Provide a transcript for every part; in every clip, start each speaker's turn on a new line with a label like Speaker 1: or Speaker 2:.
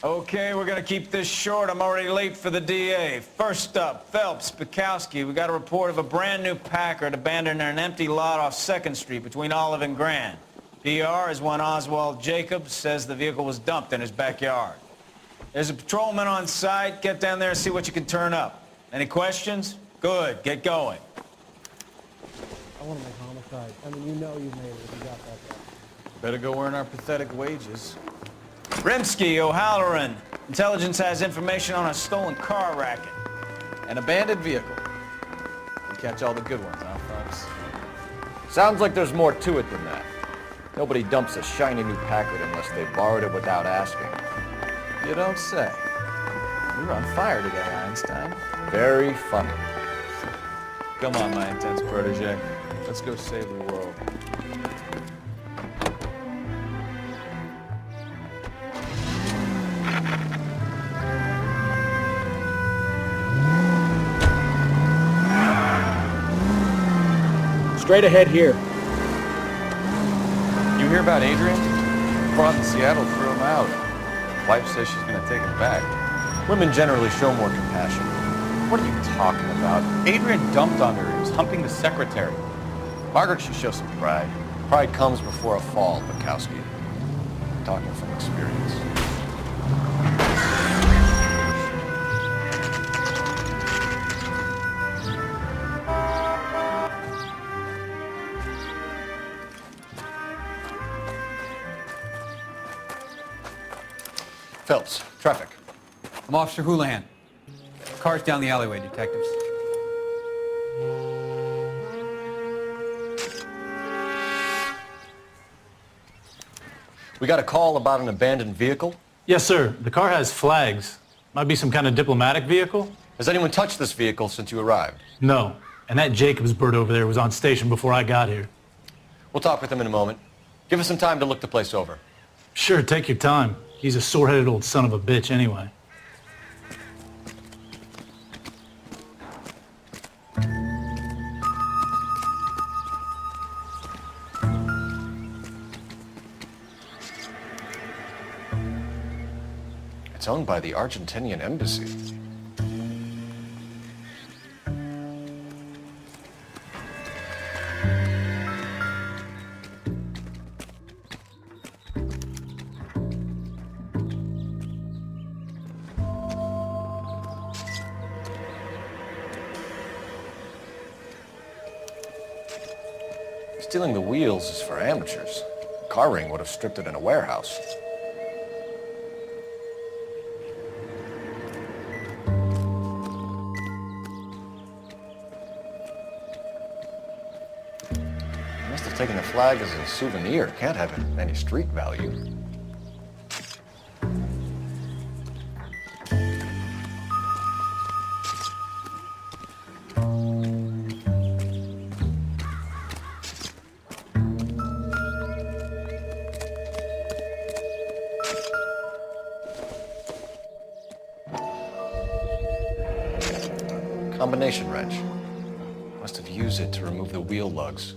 Speaker 1: Okay, we're gonna keep this short. I'm already late for the DA. First up, Phelps, Bukowski. We got a report of a brand new Packard abandoned in an empty lot off 2nd Street between Olive and Grand. PR is one Oswald Jacobs says the vehicle was dumped in his backyard. There's a patrolman on site. Get down there and see what you can turn up. Any questions? Good, get going.
Speaker 2: I want to make homicide. I mean, you know you made it if you got that guy.
Speaker 1: Better go earn our pathetic wages. Rimsky, O'Halloran. Intelligence has information on a stolen car racket.
Speaker 3: An abandoned vehicle. We catch all the good ones, huh, folks?
Speaker 4: Sounds like there's more to it than that. Nobody dumps a shiny new Packard unless they borrowed it without asking.
Speaker 3: You don't say. You're on fire today, Einstein.
Speaker 4: Very funny.
Speaker 3: Come on, my intense protege. Let's go save the world.
Speaker 2: Straight ahead here.
Speaker 3: You hear about Adrian? Brought in Seattle threw him out. Wife says she's gonna take him back.
Speaker 4: Women generally show more compassion.
Speaker 3: What are you talking about? Adrian dumped on her. He was humping the secretary.
Speaker 4: Margaret should show some pride. Pride comes before a fall, Bukowski. I'm talking from experience. Phelps, traffic.
Speaker 5: I'm Officer Houlihan. Car's down the alleyway, detectives.
Speaker 4: We got a call about an abandoned vehicle.
Speaker 6: Yes, sir. The car has flags. Might be some kind of diplomatic vehicle?
Speaker 4: Has anyone touched this vehicle since you arrived?
Speaker 6: No. And that Jacobs bird over there was on station before I got here.
Speaker 4: We'll talk with him in a moment. Give us some time to look the place over.
Speaker 6: Sure, take your time. He's a sore-headed old son of a bitch anyway.
Speaker 4: It's owned by the Argentinian embassy. Stealing the wheels is for amateurs. A car ring would have stripped it in a warehouse. Must have taken the flag as a souvenir. Can't have any street value. Combination wrench. Must have used it to remove the wheel lugs.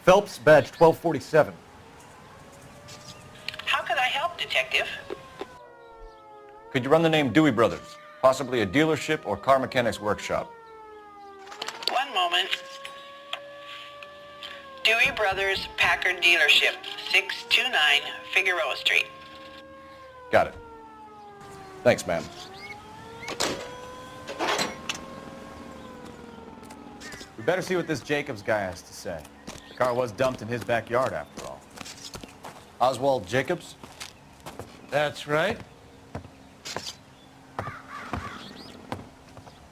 Speaker 4: Phelps, badge 1247.
Speaker 7: How could I help, Detective?
Speaker 4: Could you run the name Dewey Brothers? Possibly a dealership or car mechanics workshop.
Speaker 7: One moment. Dewey Brothers Packard Dealership, 629 Figueroa Street.
Speaker 4: Got it. Thanks, ma'am.
Speaker 3: We better see what this Jacobs guy has to say. The car was dumped in his backyard, after all.
Speaker 4: Oswald Jacobs?
Speaker 8: That's right.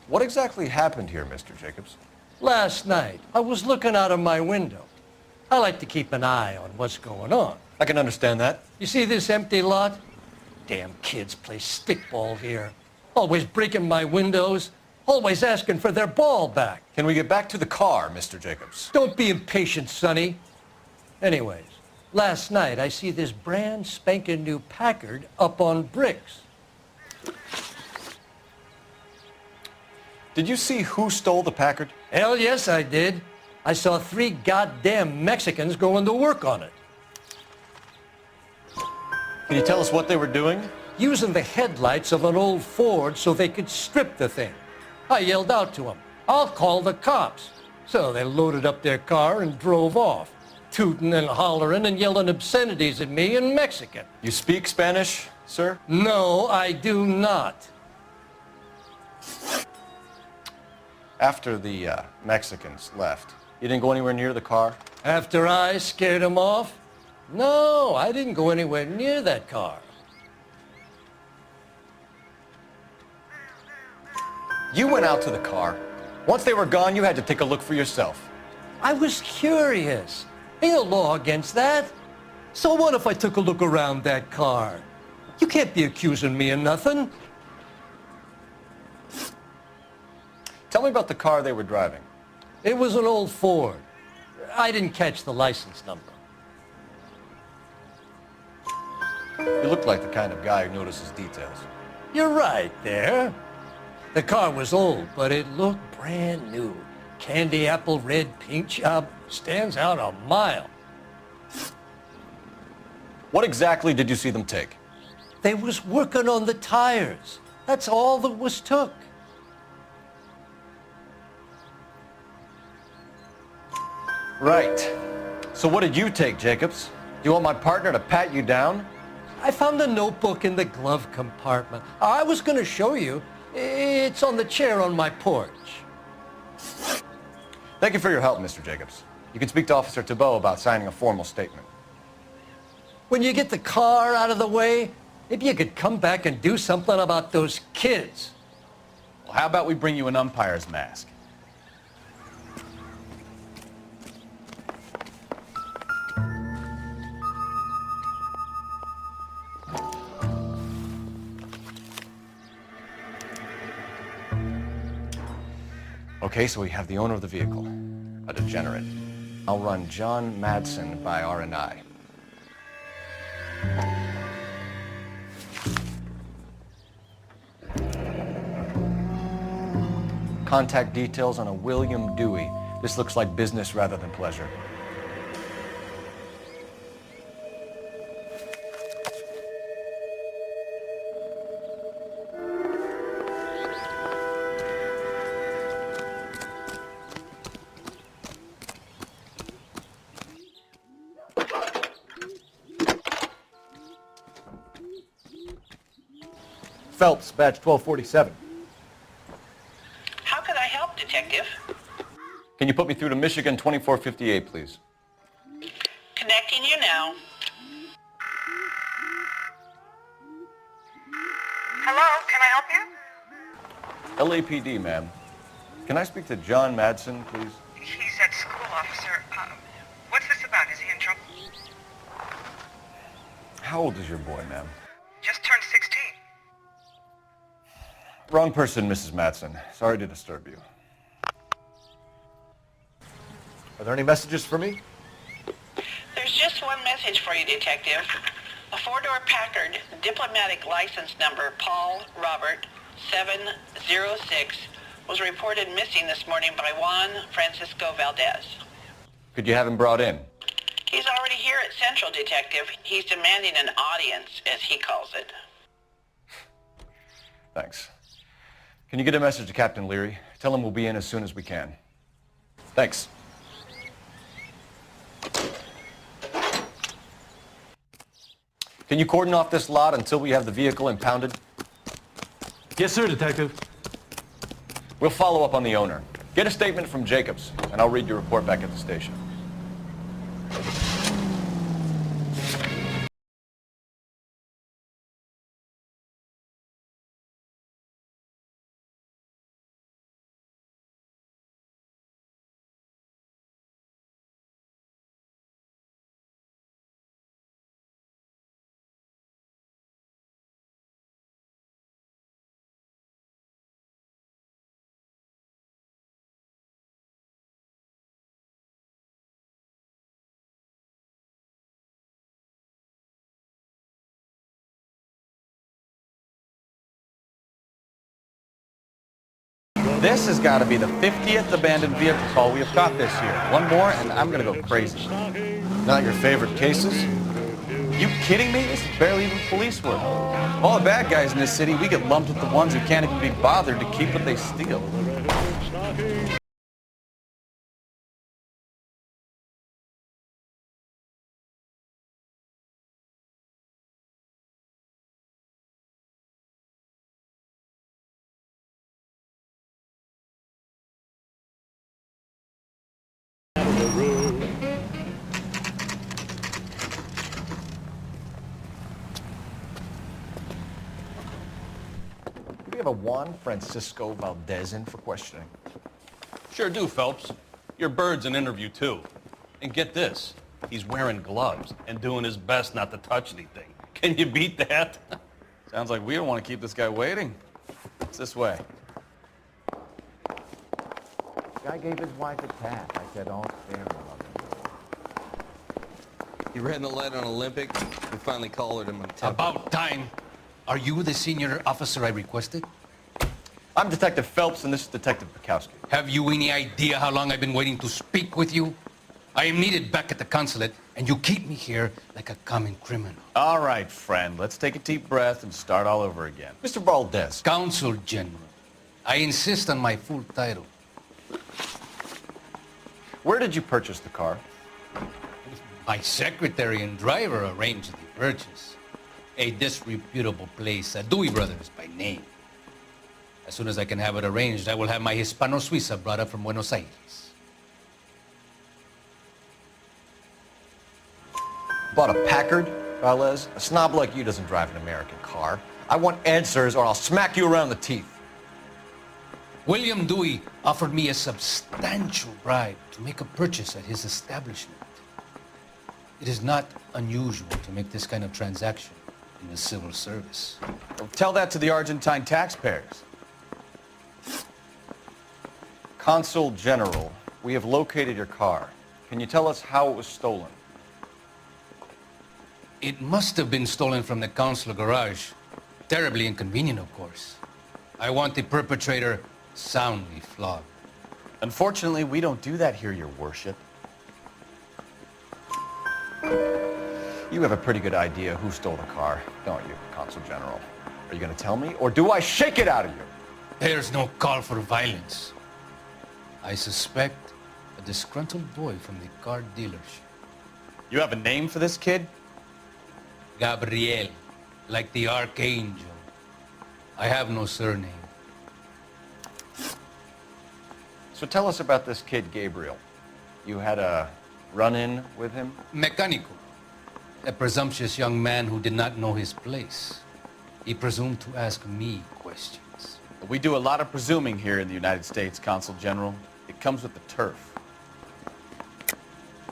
Speaker 4: What exactly happened here, Mr. Jacobs?
Speaker 8: Last night, I was looking out of my window. I like to keep an eye on what's going on.
Speaker 4: I can understand that.
Speaker 8: You see this empty lot? Damn kids play stickball here. Always breaking my windows. Always asking for their ball back.
Speaker 4: Can we get back to the car, Mr. Jacobs?
Speaker 8: Don't be impatient, Sonny. Anyways, last night I see this brand spanking new Packard up on bricks.
Speaker 4: Did you see who stole the Packard?
Speaker 8: Hell yes, I did. I saw 3 goddamn Mexicans going to work on it.
Speaker 4: Can you tell us what they were doing?
Speaker 8: Using the headlights of an old Ford so they could strip the thing. I yelled out to them, "I'll call the cops." So they loaded up their car and drove off, tooting and hollering and yelling obscenities at me in Mexican.
Speaker 4: You speak Spanish, sir?
Speaker 8: No, I do not.
Speaker 4: After the Mexicans left, you didn't go anywhere near the car?
Speaker 8: After I scared them off? No, I didn't go anywhere near that car.
Speaker 4: You went out to the car. Once they were gone, you had to take a look for yourself.
Speaker 8: I was curious. Ain't no law against that. So what if I took a look around that car? You can't be accusing me of nothing.
Speaker 4: Tell me about the car they were driving.
Speaker 8: It was an old Ford. I didn't catch the license number.
Speaker 4: You look like the kind of guy who notices details.
Speaker 8: You're right there. The car was old, but it looked brand new. Candy apple red paint job stands out a mile.
Speaker 4: What exactly did you see them take?
Speaker 8: They was working on the tires. That's all that was took.
Speaker 4: Right. So what did you take, Jacobs? Do you want my partner to pat you down?
Speaker 8: I found a notebook in the glove compartment. I was going to show you. It's on the chair on my porch.
Speaker 4: Thank you for your help, Mr. Jacobs. You can speak to Officer Thibault about signing a formal statement.
Speaker 8: When you get the car out of the way, maybe you could come back and do something about those kids.
Speaker 3: Well, how about we bring you an umpire's mask?
Speaker 4: Okay, so we have the owner of the vehicle, a degenerate. I'll run John Madsen by R&I. Contact details on a William Dewey. This looks like business rather than pleasure. Phelps, badge 1247.
Speaker 7: How could I help, Detective?
Speaker 4: Can you put me through to Michigan 2458, please?
Speaker 7: Connecting you now.
Speaker 9: Hello, can I help you?
Speaker 4: LAPD, ma'am. Can I speak to John Madsen, please?
Speaker 9: He's at school, officer. What's this about? Is he in trouble?
Speaker 4: How old is your boy, ma'am?
Speaker 9: Just turned 16.
Speaker 4: Wrong person, Mrs. Madsen. Sorry to disturb you. Are there any messages for me?
Speaker 7: There's just one message for you, Detective. A 4-door Packard, diplomatic license number Paul Robert 706, was reported missing this morning by Juan Francisco Valdez.
Speaker 4: Could you have him brought in?
Speaker 7: He's already here at Central, Detective. He's demanding an audience, as he calls it.
Speaker 4: Thanks. Can you get a message to Captain Leary? Tell him we'll be in as soon as we can. Thanks. Can you cordon off this lot until we have the vehicle impounded?
Speaker 6: Yes, sir, Detective.
Speaker 4: We'll follow up on the owner. Get a statement from Jacobs, and I'll read your report back at the station.
Speaker 3: This has got to be the 50th abandoned vehicle call we have caught this year. One more, and I'm going to go crazy.
Speaker 4: Not your favorite cases?
Speaker 3: You kidding me? This is barely even police work. All the bad guys in this city, we get lumped with the ones who can't even be bothered to keep what they steal.
Speaker 4: Do we have a Juan Francisco Valdez in for questioning?
Speaker 10: Sure do, Phelps. Your bird's an interview, too. And get this, he's wearing gloves and doing his best not to touch anything. Can you beat that?
Speaker 3: Sounds like we don't want to keep this guy waiting. It's this way.
Speaker 4: Guy gave his wife a tap. I said, don't spare him.
Speaker 11: He ran the light on Olympic. We finally collared him on top.
Speaker 8: About time. Are you the senior officer I requested?
Speaker 3: I'm Detective Phelps, and this is Detective Bukowski.
Speaker 8: Have you any idea how long I've been waiting to speak with you? I am needed back at the consulate, and you keep me here like a common criminal.
Speaker 3: All right, friend. Let's take a deep breath and start all over again.
Speaker 4: Mr. Valdez.
Speaker 8: Consul General. I insist on my full title.
Speaker 3: Where did you purchase the car?
Speaker 8: My secretary and driver arranged the purchase. A disreputable place, Dewey Brothers by name. As soon as I can have it arranged, I will have my Hispano Suiza brought up from Buenos Aires.
Speaker 4: Bought a Packard, Valdez? A snob like you doesn't drive an American car. I want answers or I'll smack you around the teeth.
Speaker 8: William Dewey offered me a substantial bribe to make a purchase at his establishment. It is not unusual to make this kind of transaction in the civil service.
Speaker 3: Tell that to the Argentine taxpayers. Consul General, we have located your car. Can you tell us how it was stolen?
Speaker 8: It must have been stolen from the consular garage. Terribly inconvenient, of course. I want the perpetrator soundly flogged.
Speaker 3: Unfortunately, we don't do that here, Your Worship. You have a pretty good idea who stole the car, don't you, Consul General? Are you going to tell me, or do I shake it out of you?
Speaker 8: There's no call for violence. I suspect a disgruntled boy from the car dealership.
Speaker 3: You have a name for this kid?
Speaker 8: Gabriel, like the archangel. I have no surname.
Speaker 3: So tell us about this kid, Gabriel. You had a run-in with him?
Speaker 8: Mecánico. A presumptuous young man who did not know his place. He presumed to ask me questions.
Speaker 3: We do a lot of presuming here in the United States, Consul General. It comes with the turf.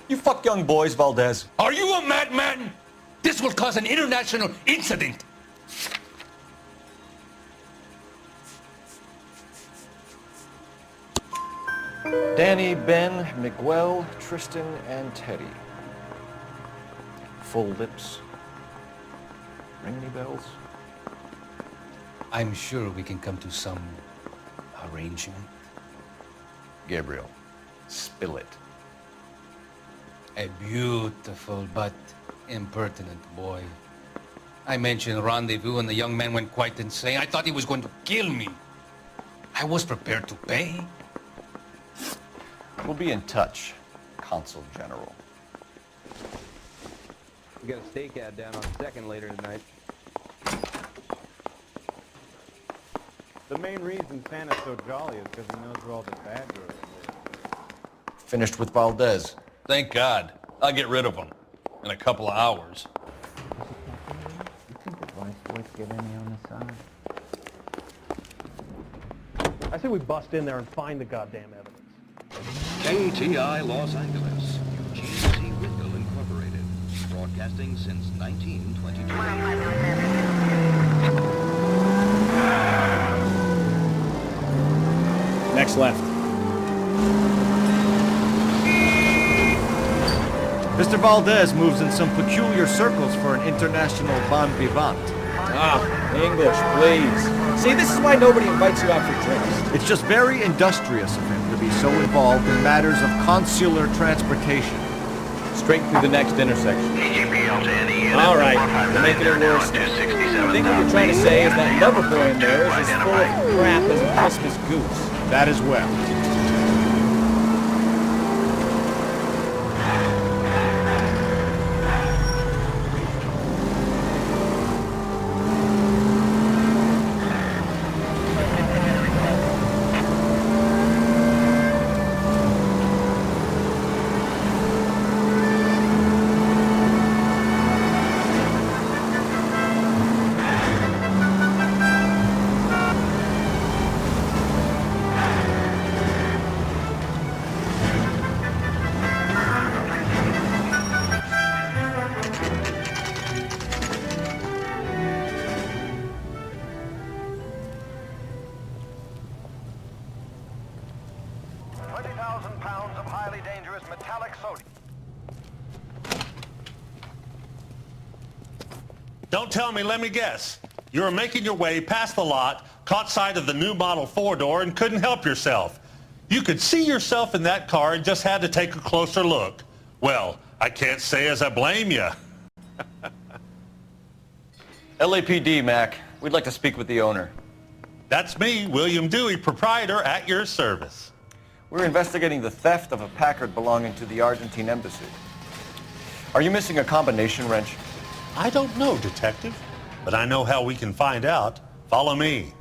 Speaker 4: You fuck young boys, Valdez.
Speaker 8: Are you a madman? This will cause an international incident.
Speaker 4: Danny, Ben, Miguel, Tristan, and Teddy. Full lips. Ring any bells?
Speaker 8: I'm sure we can come to some arrangement.
Speaker 3: Gabriel, spill it.
Speaker 8: A beautiful but impertinent boy. I mentioned rendezvous and the young man went quite insane. I thought he was going to kill me. I was prepared to pay.
Speaker 3: We'll be in touch, Consul General.
Speaker 11: We got a stake ad down on 2nd later tonight.
Speaker 2: The main reason Santa's so jolly is because he knows where all the bad girls live.
Speaker 4: Finished with Valdez.
Speaker 10: Thank God. I'll get rid of him in a couple of hours.
Speaker 12: You think the vice boys get any on the side?
Speaker 2: I say we bust in there and find the goddamn evidence.
Speaker 13: KTI Los Angeles, UGC Window Incorporated, broadcasting since 1922.
Speaker 3: Next left.
Speaker 4: Mr. Valdez moves in some peculiar circles for an international bon vivant.
Speaker 1: English, please. See, this is why nobody invites you out for drinks.
Speaker 4: It's just very industrious of him to be so involved in matters of consular transportation.
Speaker 3: Straight through the next intersection.
Speaker 1: All right, you're making it worse now. I think what you're trying to say is that lover boy in there is as full of crap as a Christmas goose.
Speaker 4: That as well.
Speaker 14: Don't tell me, let me guess. You were making your way past the lot, caught sight of the new model 4-door, and couldn't help yourself. You could see yourself in that car and just had to take a closer look. Well, I can't say as I blame you.
Speaker 3: LAPD, Mac. We'd like to speak with the owner.
Speaker 14: That's me, William Dewey, proprietor, at your service.
Speaker 3: We're investigating the theft of a Packard belonging to the Argentine embassy. Are you missing a combination wrench?
Speaker 14: I don't know, Detective, but I know how we can find out. Follow me.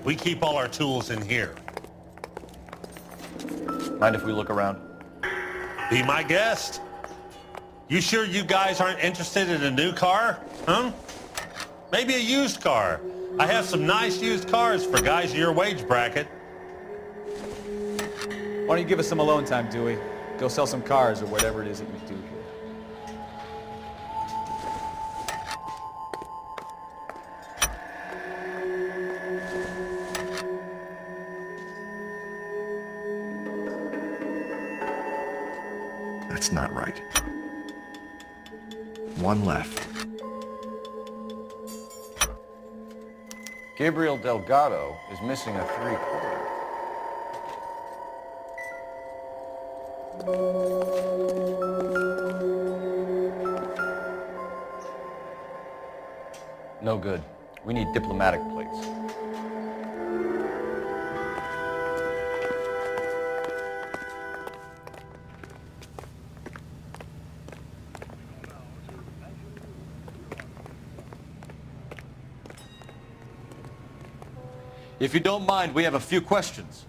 Speaker 14: We keep all our tools in here.
Speaker 3: Mind if we look around?
Speaker 14: Be my guest. You sure you guys aren't interested in a new car? Huh? Maybe a used car. I have some nice used cars for guys in your wage bracket.
Speaker 1: Why don't you give us some alone time, Dewey? Go sell some cars or whatever it is that you do here.
Speaker 4: That's not right. One left.
Speaker 3: Gabriel Delgado is missing a 3/4. No good. We need diplomatic plates. If you don't mind, we have a few questions.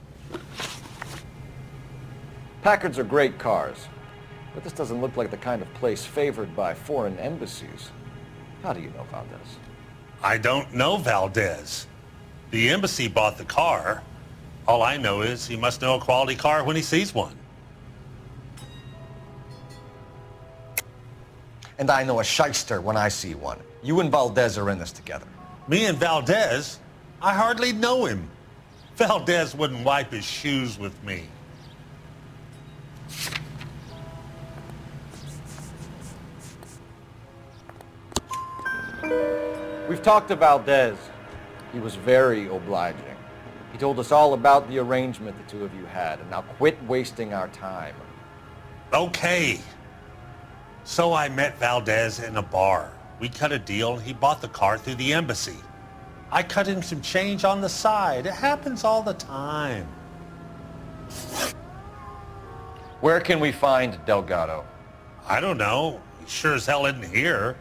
Speaker 3: Packards are great cars, but this doesn't look like the kind of place favored by foreign embassies. How do you know Valdez?
Speaker 14: I don't know Valdez. The embassy bought the car. All I know is he must know a quality car when he sees one.
Speaker 3: And I know a shyster when I see one. You and Valdez are in this together.
Speaker 14: Me and Valdez? I hardly know him. Valdez wouldn't wipe his shoes with me.
Speaker 3: We've talked to Valdez. He was very obliging. He told us all about the arrangement the two of you had, and now quit wasting our time.
Speaker 14: Okay. So I met Valdez in a bar. We cut a deal, and he bought the car through the embassy. I cut him some change on the side. It happens all the time.
Speaker 3: Where can we find Delgado?
Speaker 14: I don't know. He sure as hell isn't here.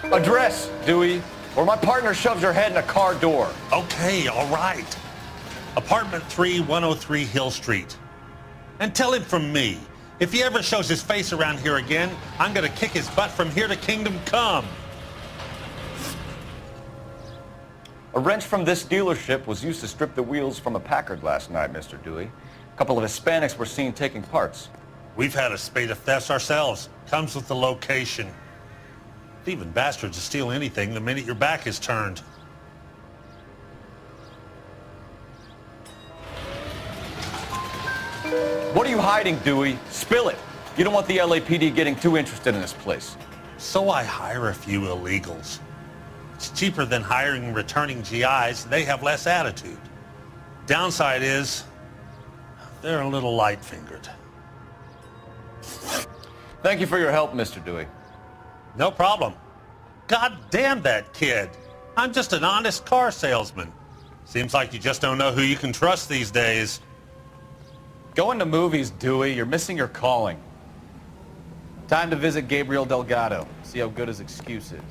Speaker 3: Address, Dewey, or my partner shoves your head in a car door.
Speaker 14: Okay, all right. Apartment 3, 103 Hill Street. And tell him from me, if he ever shows his face around here again, I'm gonna kick his butt from here to Kingdom Come.
Speaker 3: A wrench from this dealership was used to strip the wheels from a Packard last night, Mr. Dewey. A couple of Hispanics were seen taking parts.
Speaker 14: We've had a spate of thefts ourselves. Comes with the location. Thieving bastards will steal anything the minute your back is turned.
Speaker 3: What are you hiding, Dewey? Spill it. You don't want the LAPD getting too interested in this place.
Speaker 14: So I hire a few illegals. It's cheaper than hiring returning GIs. They have less attitude. Downside is, they're a little light-fingered.
Speaker 3: Thank you for your help, Mr. Dewey.
Speaker 14: No problem. God damn that kid. I'm just an honest car salesman. Seems like you just don't know who you can trust these days.
Speaker 1: Going to movies, Dewey. You're missing your calling. Time to visit Gabriel Delgado. See how good his excuse is.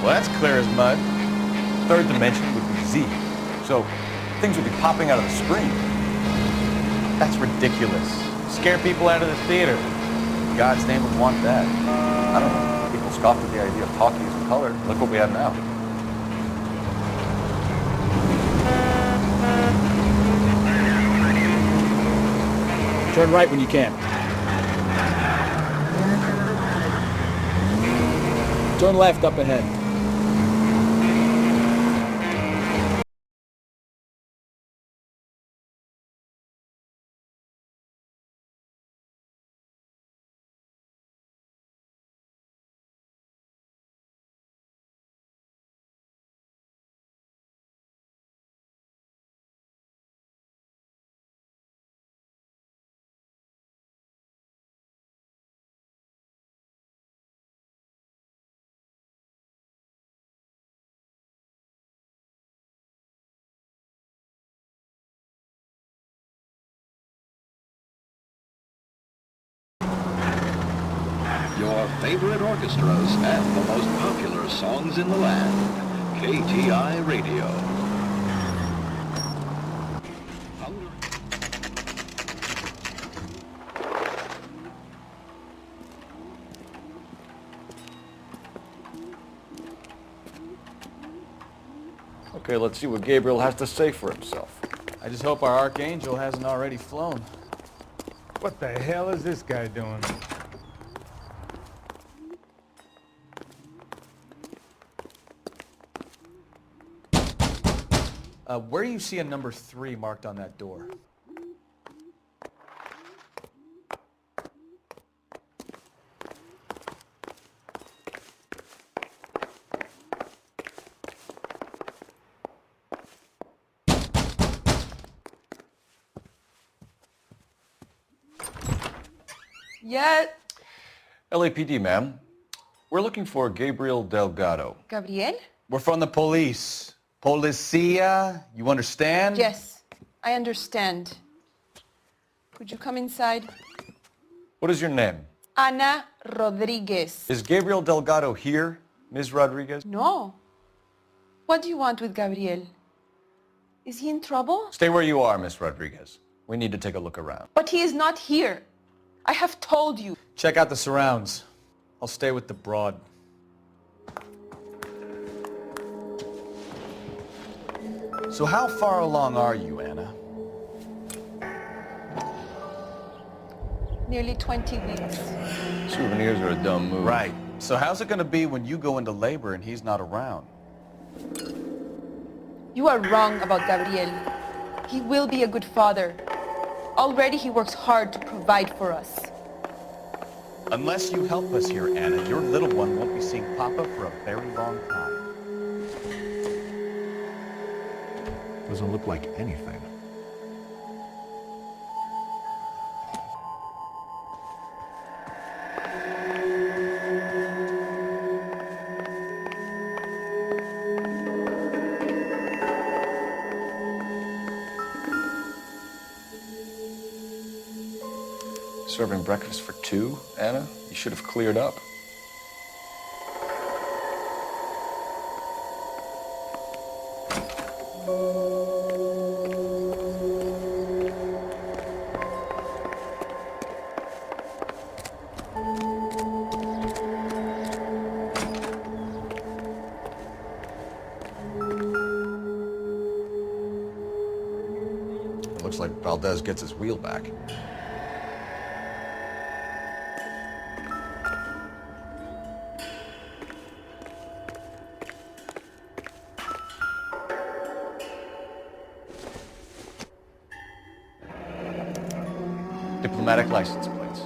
Speaker 1: Well, that's clear as mud.
Speaker 3: Third dimension would be Z. So things would be popping out of the screen.
Speaker 1: That's ridiculous. Scare people out of the theater. In God's name would want that.
Speaker 3: I don't know. People scoffed at the idea of talkies in color. Look what we have now.
Speaker 15: Turn right when you can. Turn left up ahead.
Speaker 13: Your favorite orchestras and the most popular songs in the land. KTI Radio.
Speaker 3: Okay, let's see what Gabriel has to say for himself.
Speaker 1: I just hope our Archangel hasn't already flown.
Speaker 2: What the hell is this guy doing?
Speaker 1: Where do you see a number 3 marked on that door?
Speaker 16: Yeah.
Speaker 3: LAPD, ma'am. We're looking for Gabriel Delgado.
Speaker 16: Gabriel?
Speaker 1: We're from the police. Policia, you understand?
Speaker 16: Yes, I understand. Could you come inside?
Speaker 3: What is your name?
Speaker 16: Ana Rodriguez.
Speaker 3: Is Gabriel Delgado here, Ms. Rodriguez?
Speaker 16: No. What do you want with Gabriel? Is he in trouble?
Speaker 3: Stay where you are, Ms. Rodriguez. We need to take a look around.
Speaker 16: But he is not here. I have told you.
Speaker 1: Check out the surrounds. I'll stay with the broad. So how far along are you, Anna?
Speaker 16: Nearly 20 weeks.
Speaker 3: Souvenirs are a dumb move.
Speaker 1: Right. So how's it going to be when you go into labor and he's not around?
Speaker 16: You are wrong about Gabriel. He will be a good father. Already he works hard to provide for us.
Speaker 1: Unless you help us here, Anna, your little one won't be seeing Papa for a very long time.
Speaker 12: Doesn't look like anything.
Speaker 3: Serving breakfast for two, Anna? You should have cleared up. It looks like Valdez gets his wheel back. Diplomatic license plates.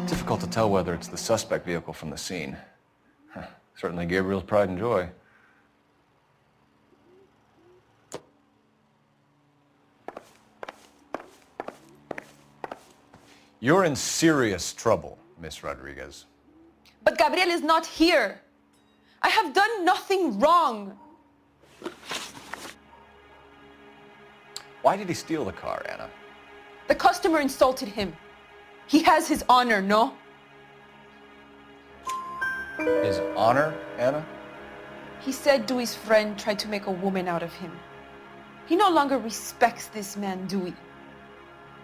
Speaker 3: Difficult to tell whether it's the suspect vehicle from the scene. Certainly Gabriel's pride and joy. You're in serious trouble, Miss Rodriguez.
Speaker 16: But Gabriel is not here. I have done nothing wrong.
Speaker 3: Why did he steal the car, Anna?
Speaker 16: The customer insulted him. He has his honor, no?
Speaker 3: His honor, Anna?
Speaker 16: He said Dewey's friend tried to make a woman out of him. He no longer respects this man, Dewey.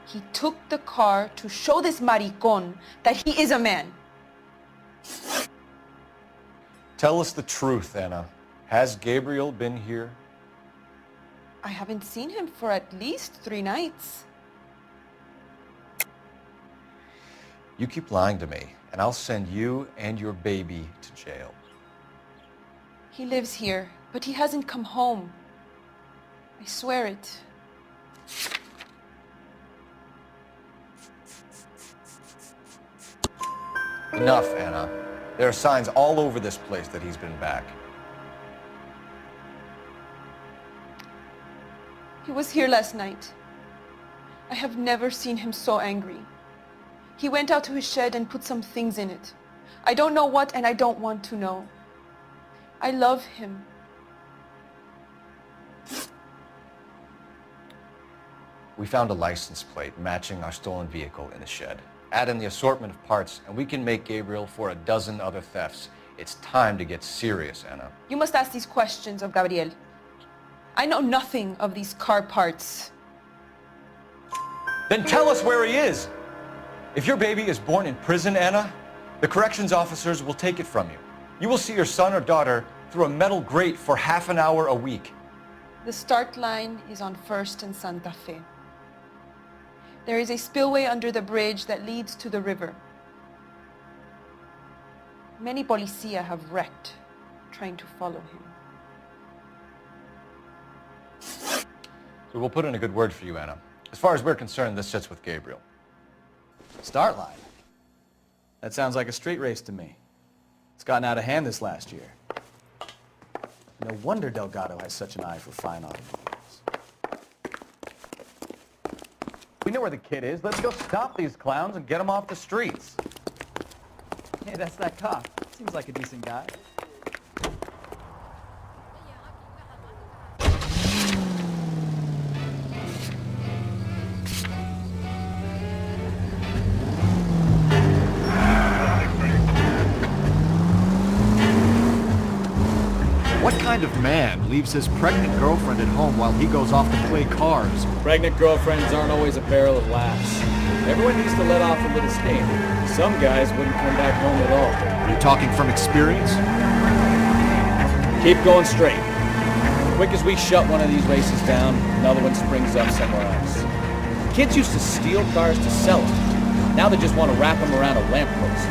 Speaker 16: He took the car to show this maricón that he is a man.
Speaker 3: Tell us the truth, Anna. Has Gabriel been here?
Speaker 16: I haven't seen him for at least 3 nights.
Speaker 3: You keep lying to me, and I'll send you and your baby to jail.
Speaker 16: He lives here, but he hasn't come home. I swear it.
Speaker 3: Enough, Anna. There are signs all over this place that he's been back.
Speaker 16: He was here last night. I have never seen him so angry. He went out to his shed and put some things in it. I don't know what, and I don't want to know. I love him.
Speaker 3: We found a license plate matching our stolen vehicle in the shed. Add in the assortment of parts, and we can make Gabriel for a dozen other thefts. It's time to get serious, Anna.
Speaker 16: You must ask these questions of Gabriel. I know nothing of these car parts.
Speaker 3: Then tell us where he is! If your baby is born in prison, Anna, the corrections officers will take it from you. You will see your son or daughter through a metal grate for half an hour a week.
Speaker 16: The start line is on 1st and Santa Fe. There is a spillway under the bridge that leads to the river. Many policia have wrecked trying to follow him.
Speaker 3: So we'll put in a good word for you, Anna. As far as we're concerned, this sits with Gabriel.
Speaker 15: Start line? That sounds like a street race to me. It's gotten out of hand this last year. No wonder Delgado has such an eye for fine automobiles.
Speaker 2: We know where the kid is. Let's go stop these clowns and get him off the streets.
Speaker 15: Hey, that's that cop. Seems like a decent guy.
Speaker 3: What kind
Speaker 4: kind of man leaves his pregnant girlfriend at home while he goes off to play cars?
Speaker 15: Pregnant girlfriends aren't always a barrel of laughs. Everyone needs to let off a little steam. Some guys wouldn't come back home at all.
Speaker 4: Are you talking from experience?
Speaker 15: Keep going straight. Quick as we shut one of these races down, another one springs up somewhere else. Kids used to steal cars to sell them. Now they just want to wrap them around a lamppost.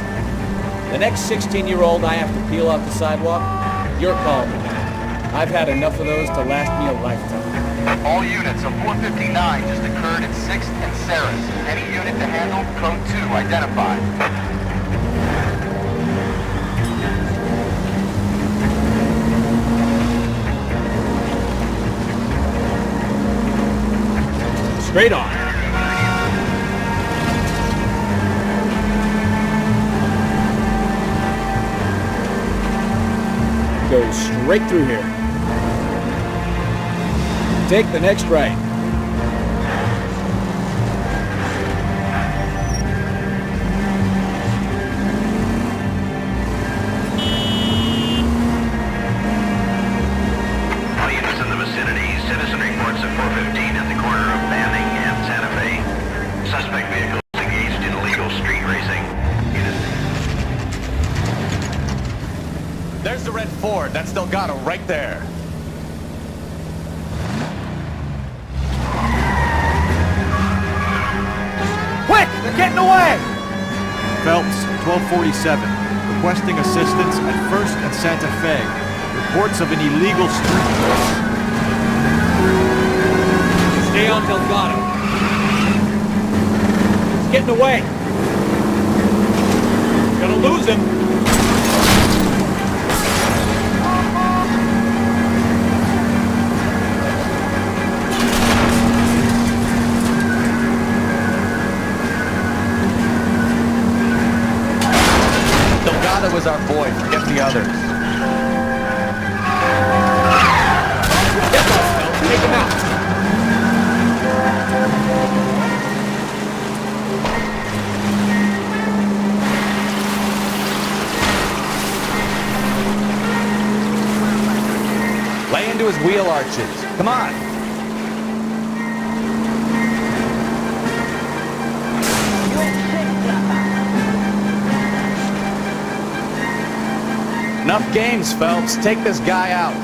Speaker 15: The next 16-year-old I have to peel off the sidewalk, you're calling me. I've had enough of those to last me a lifetime.
Speaker 17: All units, a 459 just occurred at 6th and Sarah's. Any unit to handle, code 2 identified.
Speaker 15: Straight on. Go straight through here. Take the next right.
Speaker 13: All units in the vicinity, citizen reports at 415 at the corner of Banning and Santa Fe. Suspect vehicle is engaged in illegal street racing.
Speaker 3: There's the red Ford. That's Delgado right there.
Speaker 4: Quick! They're getting away! Phelps, 1247. Requesting assistance at 1st and Santa Fe. Reports of an illegal street race.
Speaker 15: Stay on Delgado. He's getting away. Gonna lose him.
Speaker 3: Delgado is our boy. Forget the others.
Speaker 15: Take him out.
Speaker 3: Lay into his wheel arches. Come on. Enough games, Phelps. Take this guy out.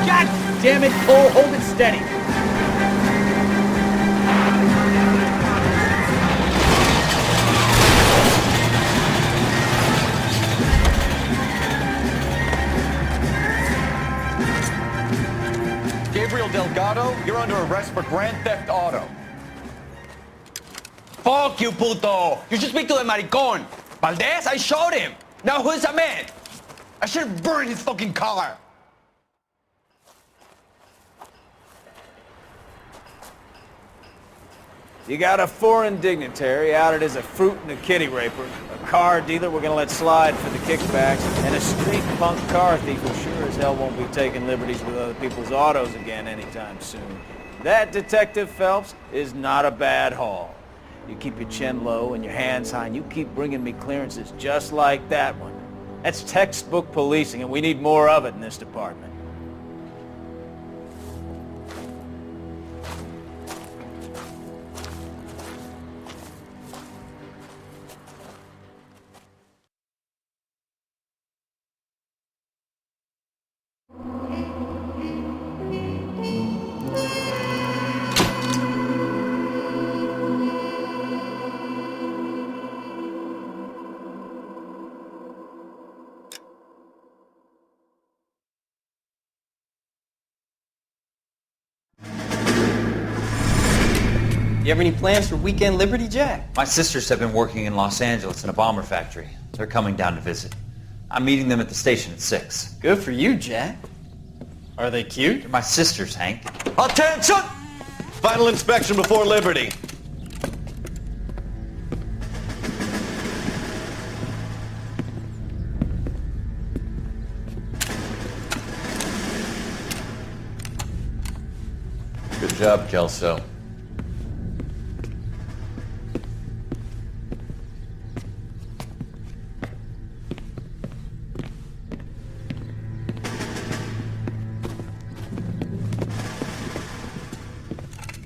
Speaker 15: God damn it, Cole. Hold it steady.
Speaker 3: Gabriel Delgado, you're under arrest for grand theft auto.
Speaker 18: Fuck you, puto! You should speak to the maricón. Valdez, I showed him. Now who's the man? I should have burned his fucking car.
Speaker 1: You got a foreign dignitary outed as a fruit and a kitty raper, a car dealer we're gonna let slide for the kickbacks, and a street punk car thief who sure as hell won't be taking liberties with other people's autos again anytime soon. That, Detective Phelps, is not a bad haul. You keep your chin low and your hands high, and you keep bringing me clearances just like that one. That's textbook policing, and we need more of it in this department.
Speaker 19: You have any plans for weekend Liberty, Jack?
Speaker 20: My sisters have been working in Los Angeles in a bomber factory. They're coming down to visit. I'm meeting them at the station at 6.
Speaker 19: Good for you, Jack. Are they cute?
Speaker 20: They're my sisters, Hank.
Speaker 10: Attention! Final inspection before Liberty.
Speaker 3: job, Kelso.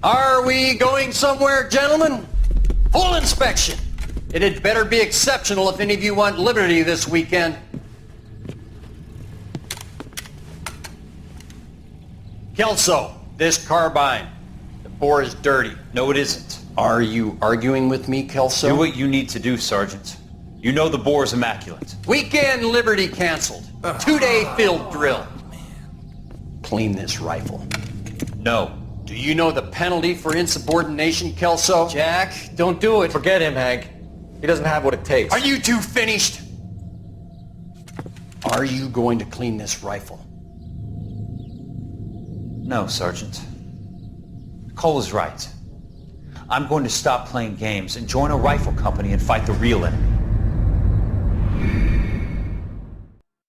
Speaker 8: Are we going somewhere, gentlemen? Full inspection. It had better be exceptional if any of you want liberty this weekend. Kelso, this carbine. The bore is dirty.
Speaker 20: No, it isn't.
Speaker 8: Are you arguing with me, Kelso?
Speaker 20: Do what you need to do, Sergeant. You know the bore is immaculate.
Speaker 8: Weekend liberty canceled. 2-day field drill. Clean this rifle.
Speaker 20: No.
Speaker 8: Do you know the penalty for insubordination, Kelso? Jack, don't do it.
Speaker 3: Forget him, Hank. He doesn't have what it takes.
Speaker 8: Are you two finished? Are you going to clean this rifle?
Speaker 20: No, Sergeant. Cole is right. I'm going to stop playing games and join a rifle company and fight the real enemy.